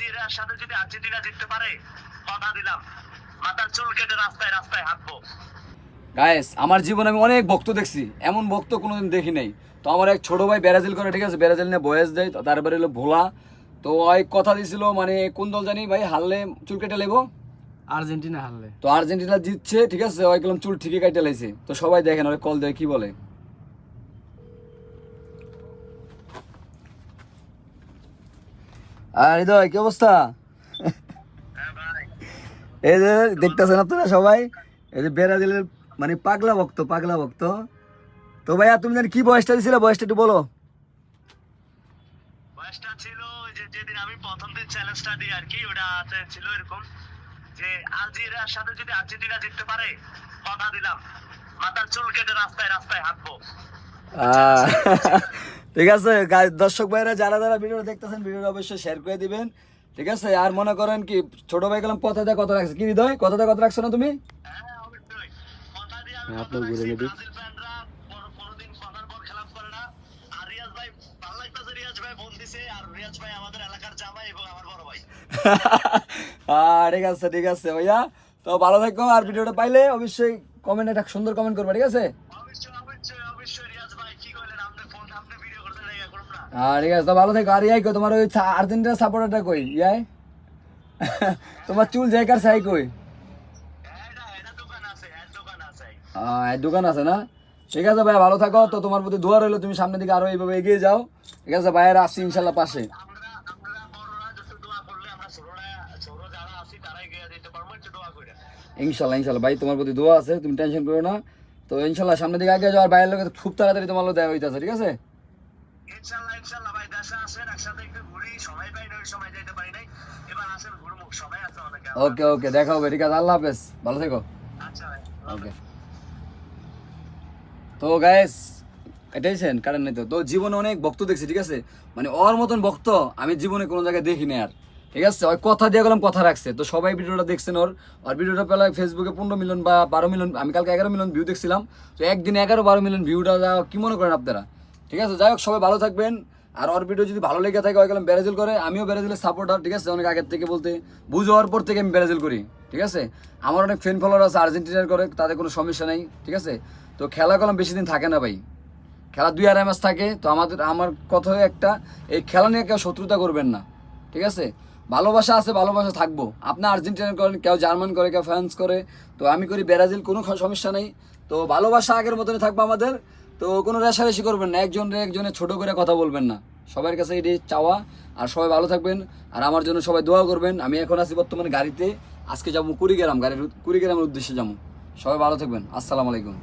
আলজেরিয়ার সাথে যদি আর্জেন্টিনা জিততে পারে কথা দিলাম মাথার চুল কেটে রাস্তায় রাস্তায় হাঁটবো। গাইস আমার জীবনে আমি অনেক ভক্ত দেখছি, এমন ভক্ত কোনোদিন দেখি নাই। তো আমার এক ছোট ভাই ব্রাজিল করে, ঠিক আছে, ব্রাজিল নিয়ে বয়স দেয়, তো তারপরে হলো ভোলা। তো ওই কথা দিছিল মানে কোন দল জানি ভাই হারলে চুল কেটে লেবো, আর্জেন্টিনা হারলে। তো আর্জেন্টিনা জিতছে, ঠিক আছে, ওই গেলাম চুল ঠিকই কাটে লাইছে। তো সবাই দেখেন ওরা কল দেয় কি বলে। আর হৃদয় কি অবস্থা? হ্যাঁ ভাই, এই যে দেখতেছেন আপনারা সবাই, এই যে ব্রাজিলের মানে পাগলা ভক্ত, পাগলা ভক্ত। তো ভাইয়া তুমি জানি কি বয়সটা দিছিলে, বয়সটা একটু বলো। বয়সটা ছিল ওই যে যেদিন আমি প্রথম দিন চ্যালেঞ্জটা দিই আর কি, ওটা ছিল এরকম যে আলজেরিয়ার সাথে যদি আর্জেন্টিনা জিততে পারে কথা দিলাম মাথার চুল কেটে রাস্তায় রাস্তায় হাঁটবো। আহ, ঠিক আছে দর্শক ভাইরা যারা যারা ভিডিও দেখতেছেন ভিডিওটা অবশ্যই শেয়ার করে দিবেন, ঠিক আছে। আর মনে করেন কি ছোট ভাই গেলাম কথা দেয় কথা রাখছে, কি হৃদয় কথা দেয় কথা রাখছো না তুমি? হ্যাঁ অবশ্যই, কথা দিয়ে আমি হ্যাঁ, কথা আপনার ঘুরে রাখছি। নেবে। ব্রাজিল ফ্যানরা কোনোদিন কথার পর খেলাপ করে না। আর রিয়াজ ভাই ভালো লাগতেছে, রিয়াজ ভাই ফোন দিছে। আর রিয়াজ ভাই আমাদের এলাকার জামাই এবং আমার বড় ভাই। ঠিক আছে ঠিক আছে ভাইয়া, তো ভালো থাকো। আর ভিডিওটা পাইলে অবশ্যই কমেন্ট, একটা সুন্দর কমেন্ট করবে, ঠিক আছে। অবশ্যই অবশ্যই অবশ্যই রিয়াজ ভাই কি কইলেন, আপনি ফোন আপনি ভিডিও করতে লাগা করুন না। ঠিক আছে, তো ভালো থাকো। আর ইয়াই কই তোমার ওই আর্জেন্টিনা সাপোর্টারটা কই ইয়াই? তোমার চুল জায়গার সাই কই? এটা এটা দোকান আছে, এর দোকান আছে। এই দোকান আছে না? ঠিক আছে ভাই, ভালো থাকো। তো তোমার প্রতি দোয়া রইলো, তুমি সামনের দিকে আরো এইভাবে এগিয়ে যাও, ঠিক আছে। ভাইয়েরা আসছি ইনশাল্লাহ পাশে। আমরা আমরা বড়রা যত দোয়া করলে আমরা ছোটরা ছোট যারা আছি তারাই গিয়ে দিতে পারবো, একটু দোয়া কইরা। ইনশাল্লাহ ইনশাল্লাহ ভাই, তোমার প্রতি দোয়া আছে, তুমি টেনশন করো না। তো ইনশাল্লাহ সামনের দিকে আগে যাওয়ার বাইরের লোক খুব তাড়াতাড়ি তোমার লোক দেওয়া হইতেছে, ঠিক আছে। ইনশাআল্লাহ ইনশাআল্লাহ ভাই, দেশে আসেন একসাথে একটু ঘুরি, সময় পাই না, ওই সময় যাইতে পারি নাই। এবার আসেন ঘুরবো, সময় আছে অনেকে। ওকে ওকে, দেখা হবে, ঠিক আছে। আল্লাহ হাফেজ, ভালো থেকো। আচ্ছা ভাই, ওকে। তো গাইস এটাই সেন কারণ নাই। তো তো জীবনে অনেক ভক্ত দেখছি, ঠিক আছে, মানে ওর মতন ভক্ত আমি জীবনে কোনো জায়গায় দেখিনি আর, ঠিক আছে। ওই কথা দিয়ে গেলাম কথা রাখছে। তো সবাই ভিডিওটা দেখছেন, ওর ওর ভিডিওটা পেলে ফেসবুকে 15 মিলিয়ন বা 12 মিলিয়ন, আমি কালকে 11 মিলিয়ন ভিউ দেখছিলাম। তো একদিনে 11-12 মিলিয়ন ভিউটা কি মনে করেন আপনারা? ঠিক আছে, যাই হোক সবাই ভালো থাকবেন। আর ওর ভিডিও যদি ভালো লেগে থাকে, ওই গেলাম ব্রাজিল করে, আমিও ব্রাজিলের সাপোর্টার, ঠিক আছে, অনেক আগের থেকে বলতে বুঝ হওয়ার পর থেকে আমি ব্রাজিল করি, ঠিক আছে। আমার অনেক ফ্যান ফলোয়ার আছে আর্জেন্টিনার করে, তাদের কোনো সমস্যা নেই, ঠিক আছে। তো খেলা কলম বেশি দিন থাকে না ভাই, খেলা 2-2.5 মাস থাকে। তো আমার কথা একটা, এই খেলা নিয়ে কেউ শত্রুতা করবেন না, ঠিক আছে। ভালোবাসা আছে, ভালোবাসা থাকবো। আপনি আর্জেন্টিনা করেন, কেউ জার্মান করে, কেউ ফ্রান্স করে, তো আমি করি ব্রাজিল, কোনো সমস্যা নেই। তো ভালোবাসা আগের মতনই থাকবো আমাদের। তো কোনো রেষারেষি করবেন না, একজনের ছোট করে কথা বলবেন না, সবার কাছে এটাই চাওয়া। আর সবাই ভালো থাকবেন, আর আমার জন্য সবাই দোয়া করবেন। আমি এখন আছি বর্তমানে গাড়িতে, আজকে যাবো কুড়িগ্রাম, কুড়িগ্রামের উদ্দেশ্যে যাবো। সবাই ভালো থাকবেন, আসসালামু আলাইকুম।